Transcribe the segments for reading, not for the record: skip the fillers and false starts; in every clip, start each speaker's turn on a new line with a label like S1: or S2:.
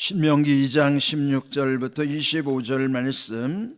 S1: 신명기 2장 16절부터 25절 말씀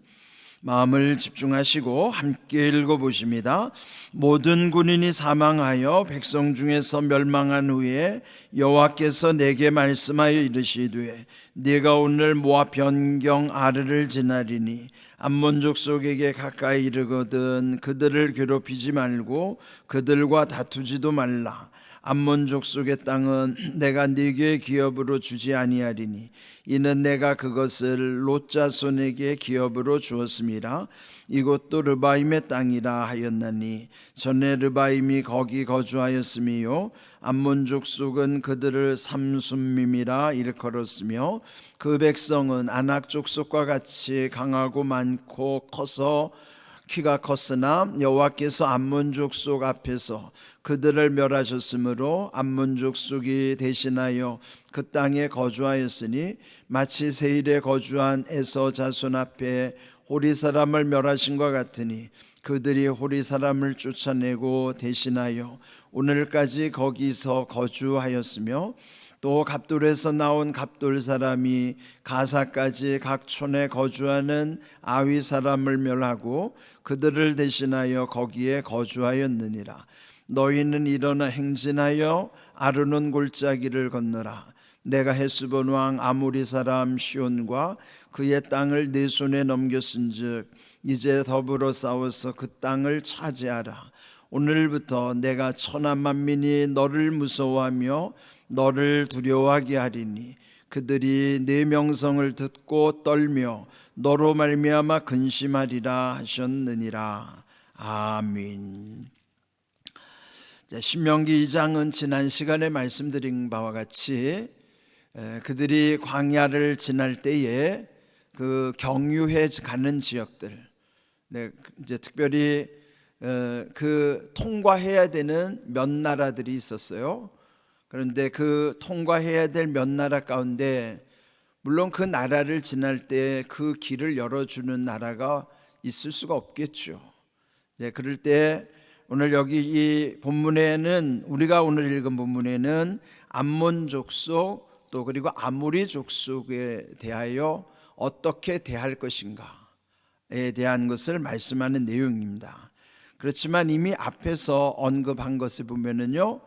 S1: 마음을 집중하시고 함께 읽어보십니다. 모든 군인이 사망하여 백성 중에서 멸망한 후에 여호와께서 내게 말씀하여 이르시되 네가 오늘 모압 변경 아르를 지나리니 암몬 족속에게 가까이 이르거든 그들을 괴롭히지 말고 그들과 다투지도 말라. 암몬 족속의 땅은 내가 네게 기업으로 주지 아니하리니 이는 내가 그것을 롯 자손에게 기업으로 주었음이라. 이곳도 르바임의 땅이라 하였나니 전에 르바임이 거기 거주하였으며 암몬 족속은 그들을 삼순밈이라 일컬었으며 그 백성은 아낙 족속과 같이 강하고 많고 커서 키가 컸으나 여호와께서 암몬 족속 앞에서 그들을 멸하셨으므로 암몬 족속이 대신하여 그 땅에 거주하였으니 마치 세일에 거주한 에서 자손 앞에 호리 사람을 멸하신 것 같으니 그들이 호리 사람을 쫓아내고 대신하여 오늘까지 거기서 거주하였으며 또 갑돌에서 나온 갑돌 사람이 가사까지 각 촌에 거주하는 아위 사람을 멸하고 그들을 대신하여 거기에 거주하였느니라. 너희는 일어나 행진하여 아르논 골짜기를 건너라. 내가 헤스본 왕 아모리 사람 시온과 그의 땅을 네 손에 넘겼은즉 이제 더불어 싸워서 그 땅을 차지하라. 오늘부터 내가 천하 만민이 너를 무서워하며 너를 두려워하게 하리니 그들이 네 명성을 듣고 떨며 너로 말미암아 근심하리라 하셨느니라. 아멘. 신명기 2장은 지난 시간에 말씀드린 바와 같이 그들이 광야를 지날 때에 그 경유해 가는 지역들, 이제 특별히 그 통과해야 되는 몇 나라들이 있었어요. 그런데 그 통과해야 될 몇 나라 가운데 물론 그 나라를 지날 때 그 길을 열어주는 나라가 있을 수가 없겠죠. 그럴 때 오늘 여기 이 본문에는 우리가 오늘 읽은 본문에는 암몬 족속 또 그리고 아모리 족속에 대하여 어떻게 대할 것인가에 대한 것을 말씀하는 내용입니다. 그렇지만 이미 앞에서 언급한 것을 보면은요,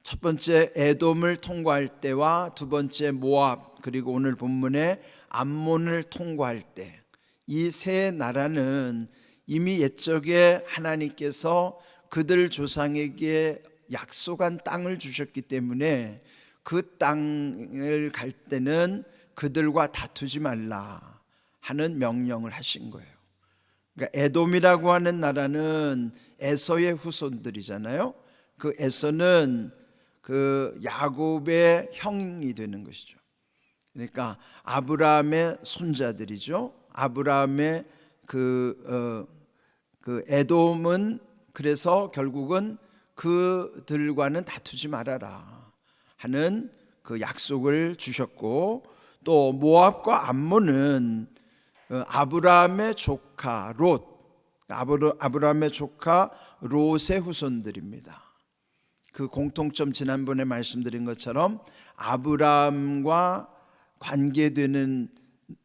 S1: 첫 번째 에돔을 통과할 때와 두 번째 모압 그리고 오늘 본문에 암몬을 통과할 때 이 세 나라는 이미 옛적에 하나님께서 그들 조상에게 약속한 땅을 주셨기 때문에 그 땅을 갈 때는 그들과 다투지 말라 하는 명령을 하신 거예요. 그러니까 에돔이라고 하는 나라는 에서의 후손들이잖아요. 그 에서는 그 야곱의 형이 되는 것이죠. 그러니까 아브라함의 손자들이죠. 아브라함의 그 에돔은 그래서 결국은 그들과는 다투지 말아라 하는 그 약속을 주셨고, 또 모압과 암몬은 아브라함의 조카 롯, 아브라함의 조카 롯의 후손들입니다. 그 공통점 지난번에 말씀드린 것처럼 아브라함과 관계되는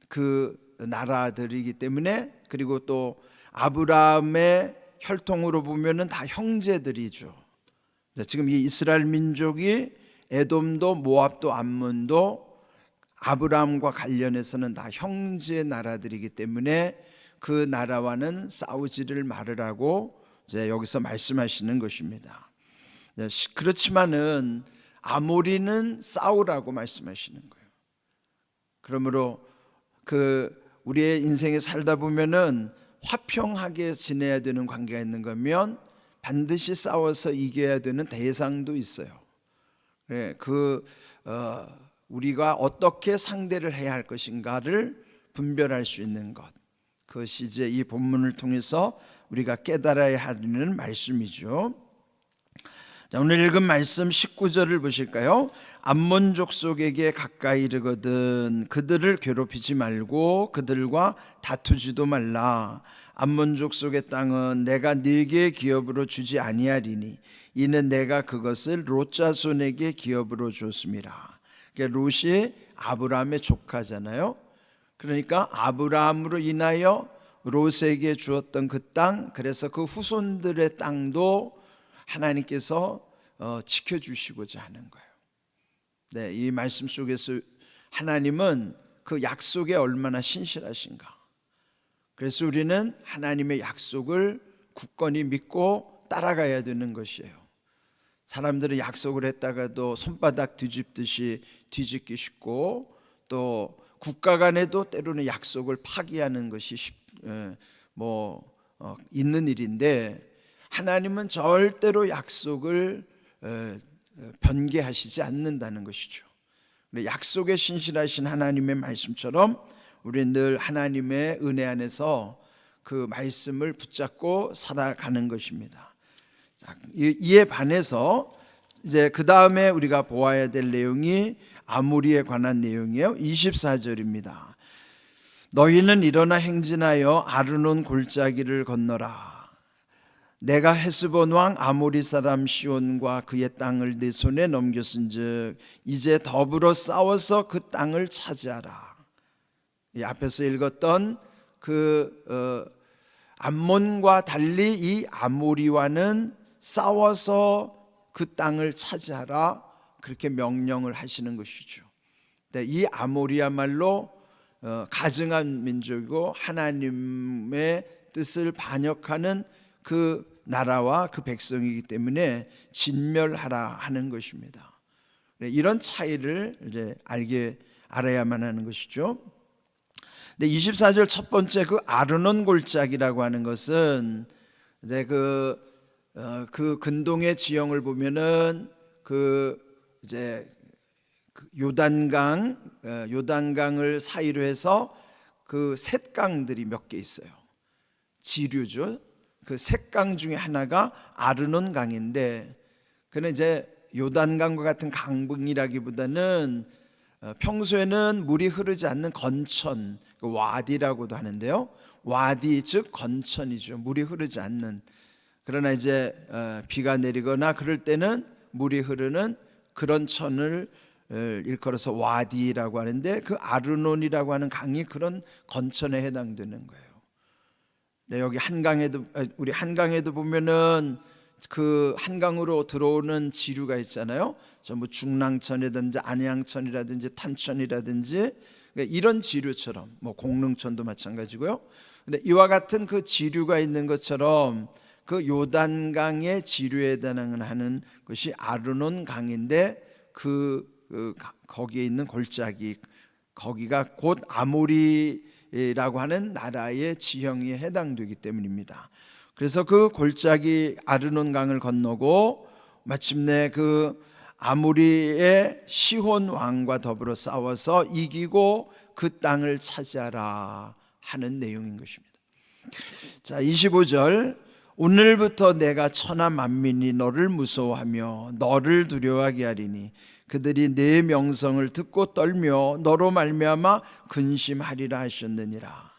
S1: 그 나라들이기 때문에, 그리고 또 아브라함의 혈통으로 보면은 다 형제들이죠. 지금 이 이스라엘 민족이 에돔도 모압도 암몬도 아브라함과 관련해서는 다 형제 나라들이기 때문에 그 나라와는 싸우지를 말으라고 이제 여기서 말씀하시는 것입니다. 그렇지만은 아모리는 싸우라고 말씀하시는 거예요. 그러므로 우리의 인생에 살다 보면은 화평하게 지내야 되는 관계가 있는 거면 반드시 싸워서 이겨야 되는 대상도 있어요. 우리가 어떻게 상대를 해야 할 것인가를 분별할 수 있는 것, 그것이 이제 이 본문을 통해서 우리가 깨달아야 하는 말씀이죠. 자, 오늘 읽은 말씀 19절을 보실까요? 암몬 족속에게 가까이 이르거든 그들을 괴롭히지 말고 그들과 다투지도 말라. 암몬 족속의 땅은 내가 네게 기업으로 주지 아니하리니 이는 내가 그것을 롯 자손에게 기업으로 주었음이라. 그러니까 롯이 아브라함의 조카잖아요. 그러니까 아브라함으로 인하여 롯에게 주었던 그 땅, 그래서 그 후손들의 땅도 하나님께서 지켜주시고자 하는 거예요. 네, 이 말씀 속에서 하나님은 그 약속에 얼마나 신실하신가. 그래서 우리는 하나님의 약속을 굳건히 믿고 따라가야 되는 것이에요. 사람들은 약속을 했다가도 손바닥 뒤집듯이 뒤집기 쉽고, 또 국가 간에도 때로는 약속을 파기하는 것이 있는 일인데, 하나님은 절대로 약속을 변개하시지 않는다는 것이죠. 약속에 신실하신 하나님의 말씀처럼 우리는 늘 하나님의 은혜 안에서 그 말씀을 붙잡고 살아가는 것입니다. 이에 반해서 이제 그 다음에 우리가 보아야 될 내용이 아모리에 관한 내용이에요. 24절입니다. 너희는 일어나 행진하여 아르논 골짜기를 건너라. 내가 헤스본 왕 아모리 사람 시온과 그의 땅을 네 손에 넘겼은즉 이제 더불어 싸워서 그 땅을 차지하라. 이 앞에서 읽었던 그 암몬과 달리 이 아모리와는 싸워서 그 땅을 차지하라, 그렇게 명령을 하시는 것이죠. 이 아모리야말로 가증한 민족이고 하나님의 뜻을 반역하는 그 나라와 그 백성이기 때문에 진멸하라 하는 것입니다. 이런 차이를 이제 알아야만 하는 것이죠. 24절 첫 번째 그 아르논 골짜기라고 하는 것은 이제 그 근동의 지형을 보면은 이제 요단강을 사이로 해서 그 셋강들이 몇 개 있어요. 지류죠. 그 셋강 중에 하나가 아르논 강인데, 그는 이제 요단강과 같은 강이라기보다는 평소에는 물이 흐르지 않는 건천, 와디라고도 하는데요. 와디 즉 건천이죠. 물이 흐르지 않는. 그러나 이제 비가 내리거나 그럴 때는 물이 흐르는 그런 천을 일컬어서 와디라고 하는데, 그 아르논이라고 하는 강이 그런 건천에 해당되는 거예요. 네, 여기 우리 한강에도 보면은 그 한강으로 들어오는 지류가 있잖아요. 전부 중랑천이라든지 안양천이라든지 탄천이라든지 이런 지류처럼, 공릉천도 마찬가지고요. 근데 이와 같은 그 지류가 있는 것처럼 그 요단강의 지류에 해당하는 것이 아르논 강인데, 거기에 있는 골짜기, 거기가 곧 아모리라고 하는 나라의 지형에 해당되기 때문입니다. 그래서 그 골짜기 아르논 강을 건너고 마침내 그 아모리의 시혼 왕과 더불어 싸워서 이기고 그 땅을 차지하라 하는 내용인 것입니다. 자, 25절. 오늘부터 내가 천하 만민이 너를 무서워하며 너를 두려워하게 하리니 그들이 내 명성을 듣고 떨며 너로 말미암아 근심하리라 하셨느니라.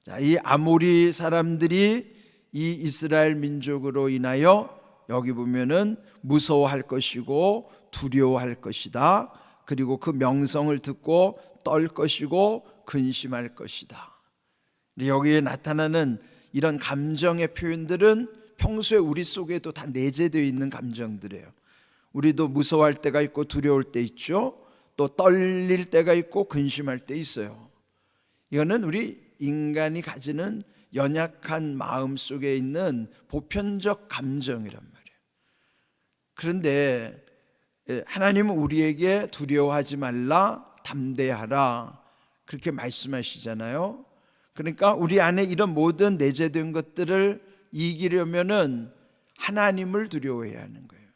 S1: 자, 이 아모리 사람들이 이 이스라엘 민족으로 인하여 여기 보면은 무서워할 것이고 두려워할 것이다. 그리고 그 명성을 듣고 떨 것이고 근심할 것이다. 여기에 나타나는 이런 감정의 표현들은 평소에 우리 속에도 다 내재되어 있는 감정들이에요. 우리도 무서워할 때가 있고 두려울 때 있죠. 또 떨릴 때가 있고 근심할 때 있어요. 이거는 우리 인간이 가지는 연약한 마음 속에 있는 보편적 감정이란 말이에요. 그런데 하나님은 우리에게 두려워하지 말라, 담대하라 그렇게 말씀하시잖아요. 그러니까 우리 안에 이런 모든 내재된 것들을 이기려면은 하나님을 두려워해야 하는 거예요.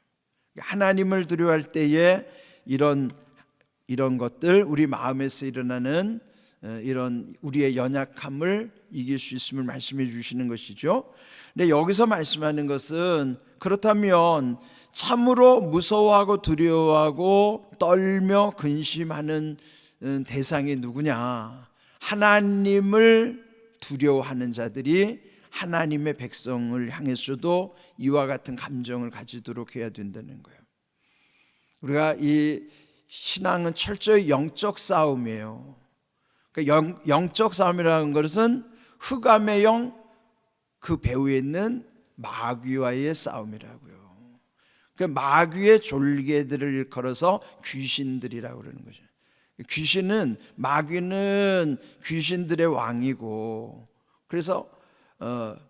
S1: 하나님을 두려워할 때에 이런 것들, 우리 마음에서 일어나는 이런 우리의 연약함을 이길 수 있음을 말씀해 주시는 것이죠. 근데 여기서 말씀하는 것은, 그렇다면 참으로 무서워하고 두려워하고 떨며 근심하는 대상이 누구냐? 하나님을 두려워하는 자들이 하나님의 백성을 향해서도 이와 같은 감정을 가지도록 해야 된다는 거예요. 우리가 이 신앙은 철저히 영적 싸움이에요. 그러니까 영적 싸움이라는 것은 흑암의 영, 그 배후에 있는 마귀와의 싸움이라고요. 그 마귀의 졸개들을 일컬어서 귀신들이라고 그러는 거죠. 마귀는 귀신들의 왕이고, 그래서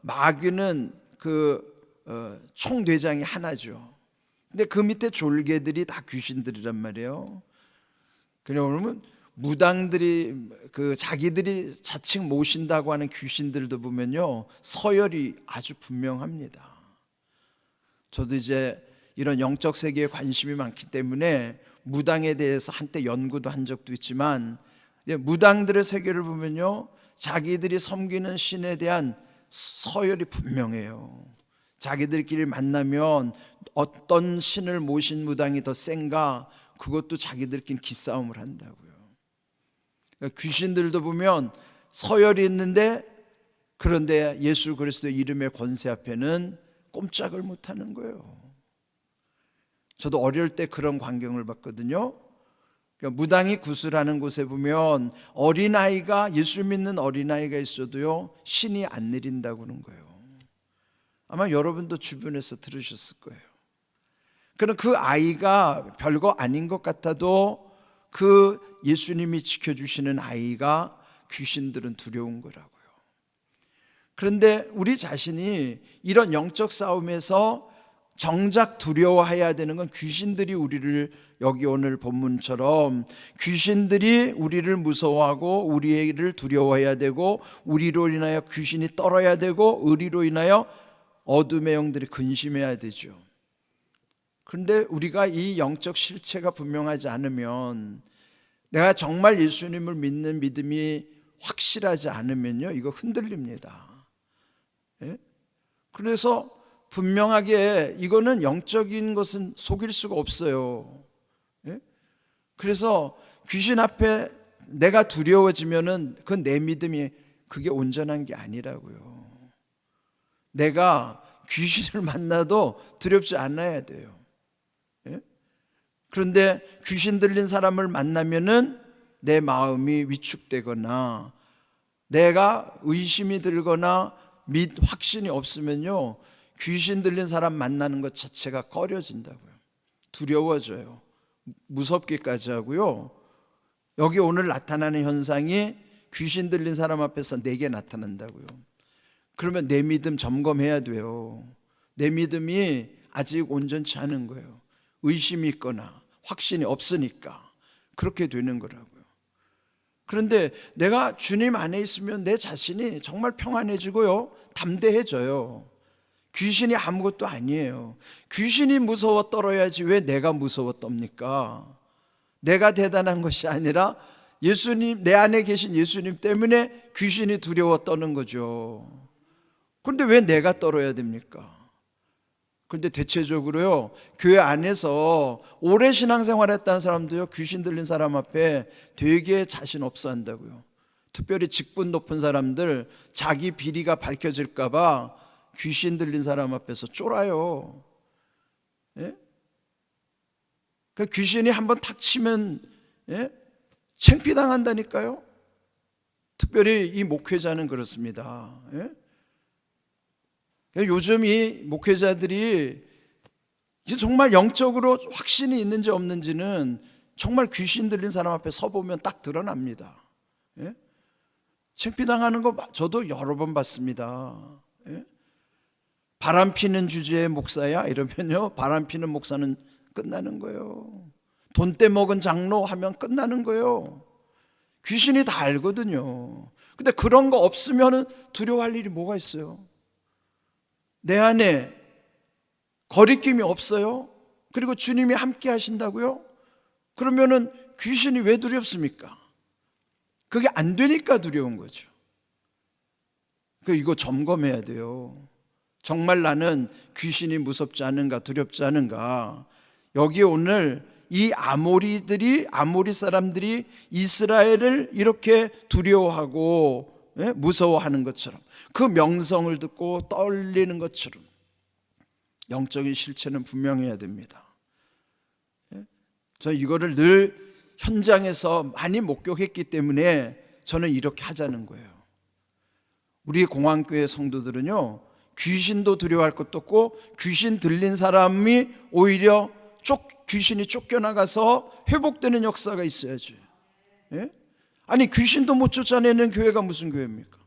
S1: 마귀는 총대장이 하나죠. 근데 그 밑에 졸개들이 다 귀신들이란 말이에요. 그러면 무당들이 자기들이 자칭 모신다고 하는 귀신들도 보면요, 서열이 아주 분명합니다. 저도 이제 이런 영적 세계에 관심이 많기 때문에 무당에 대해서 한때 연구도 한 적도 있지만, 무당들의 세계를 보면요, 자기들이 섬기는 신에 대한 서열이 분명해요. 자기들끼리 만나면 어떤 신을 모신 무당이 더 센가, 그것도 자기들끼리 기싸움을 한다고요. 그러니까 귀신들도 보면 서열이 있는데, 그런데 예수 그리스도의 이름의 권세 앞에는 꼼짝을 못하는 거예요. 저도 어릴 때 그런 광경을 봤거든요. 그러니까 무당이 구슬하는 곳에 보면 어린아이가, 예수 믿는 어린아이가 있어도요, 신이 안 내린다고 하는 거예요. 아마 여러분도 주변에서 들으셨을 거예요. 그럼 그 아이가 별거 아닌 것 같아도 그 예수님이 지켜주시는 아이가 귀신들은 두려운 거라고요. 그런데 우리 자신이 이런 영적 싸움에서 정작 두려워해야 되는 건, 귀신들이 우리를, 여기 오늘 본문처럼 귀신들이 우리를 무서워하고 우리를 두려워해야 되고, 우리로 인하여 귀신이 떨어야 되고, 우리로 인하여 어둠의 영들이 근심해야 되죠. 그런데 우리가 이 영적 실체가 분명하지 않으면, 내가 정말 예수님을 믿는 믿음이 확실하지 않으면요, 이거 흔들립니다. 예? 그래서 분명하게 이거는 영적인 것은 속일 수가 없어요. 예? 그래서 귀신 앞에 내가 두려워지면은 그 내 믿음이 그게 온전한 게 아니라고요. 내가 귀신을 만나도 두렵지 않아야 돼요. 예? 그런데 귀신 들린 사람을 만나면은 내 마음이 위축되거나 내가 의심이 들거나 확신이 없으면요, 귀신 들린 사람 만나는 것 자체가 꺼려진다고요. 두려워져요. 무섭기까지 하고요. 여기 오늘 나타나는 현상이 귀신 들린 사람 앞에서 내게 나타난다고요. 그러면 내 믿음 점검해야 돼요. 내 믿음이 아직 온전치 않은 거예요. 의심이 있거나 확신이 없으니까 그렇게 되는 거라고요. 그런데 내가 주님 안에 있으면 내 자신이 정말 평안해지고요, 담대해져요. 귀신이 아무것도 아니에요. 귀신이 무서워 떨어야지 왜 내가 무서워 떱니까? 내가 대단한 것이 아니라 예수님, 내 안에 계신 예수님 때문에 귀신이 두려워 떠는 거죠. 그런데 왜 내가 떨어야 됩니까? 그런데 대체적으로요, 교회 안에서 오래 신앙생활 했다는 사람도요, 귀신 들린 사람 앞에 되게 자신 없어 한다고요. 특별히 직분 높은 사람들, 자기 비리가 밝혀질까 봐 귀신 들린 사람 앞에서 쫄아요. 예? 그 귀신이 한번 탁 치면, 예? 창피당한다니까요. 특별히 이 목회자는 그렇습니다. 예? 요즘 이 목회자들이 정말 영적으로 확신이 있는지 없는지는 정말 귀신 들린 사람 앞에 서보면 딱 드러납니다. 예? 창피당하는 거 저도 여러 번 봤습니다. 예? 바람 피는 주제의 목사야 이러면요, 바람 피는 목사는 끝나는 거예요. 돈 떼먹은 장로 하면 끝나는 거예요. 귀신이 다 알거든요. 근데 그런 거 없으면 두려워할 일이 뭐가 있어요? 내 안에 거리낌이 없어요? 그리고 주님이 함께 하신다고요? 그러면은 귀신이 왜 두렵습니까? 그게 안 되니까 두려운 거죠. 이거 점검해야 돼요. 정말 나는 귀신이 무섭지 않은가, 두렵지 않은가. 여기 오늘 이 아모리 사람들이 이스라엘을 이렇게 두려워하고, 예? 무서워하는 것처럼, 그 명성을 듣고 떨리는 것처럼 영적인 실체는 분명해야 됩니다. 예? 저 이거를 늘 현장에서 많이 목격했기 때문에 저는 이렇게 하자는 거예요. 우리 공항교회 성도들은요, 귀신도 두려워할 것도 없고 귀신 들린 사람이 오히려 귀신이 쫓겨나가서 회복되는 역사가 있어야지. 예? 아니 귀신도 못 쫓아내는 교회가 무슨 교회입니까?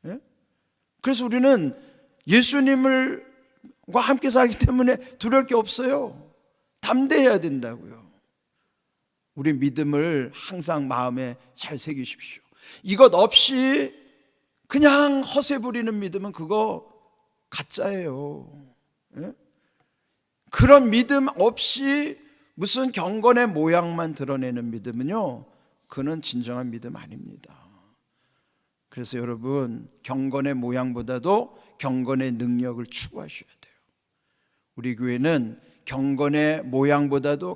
S1: 예? 그래서 우리는 예수님과 함께 살기 때문에 두려울 게 없어요. 담대해야 된다고요. 우리 믿음을 항상 마음에 잘 새기십시오. 이것 없이 그냥 허세 부리는 믿음은 그거 가짜예요. 예? 그런 믿음 없이 무슨 경건의 모양만 드러내는 믿음은요, 그는 진정한 믿음 아닙니다. 그래서 여러분, 경건의 모양보다도 경건의 능력을 추구하셔야 돼요. 우리 교회는 경건의 모양보다도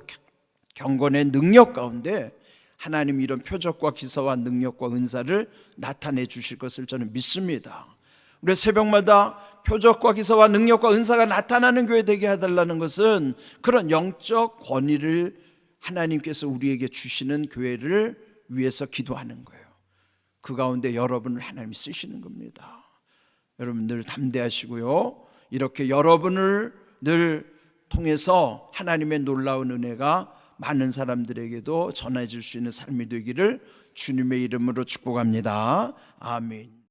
S1: 경건의 능력 가운데 하나님 이런 표적과 기사와 능력과 은사를 나타내 주실 것을 저는 믿습니다. 우리 새벽마다 표적과 기사와 능력과 은사가 나타나는 교회 되게 해달라는 것은 그런 영적 권위를 하나님께서 우리에게 주시는 교회를 위해서 기도하는 거예요. 그 가운데 여러분을 하나님이 쓰시는 겁니다. 여러분 늘 담대하시고요, 이렇게 여러분을 늘 통해서 하나님의 놀라운 은혜가 많은 사람들에게도 전해질 수 있는 삶이 되기를 주님의 이름으로 축복합니다. 아멘.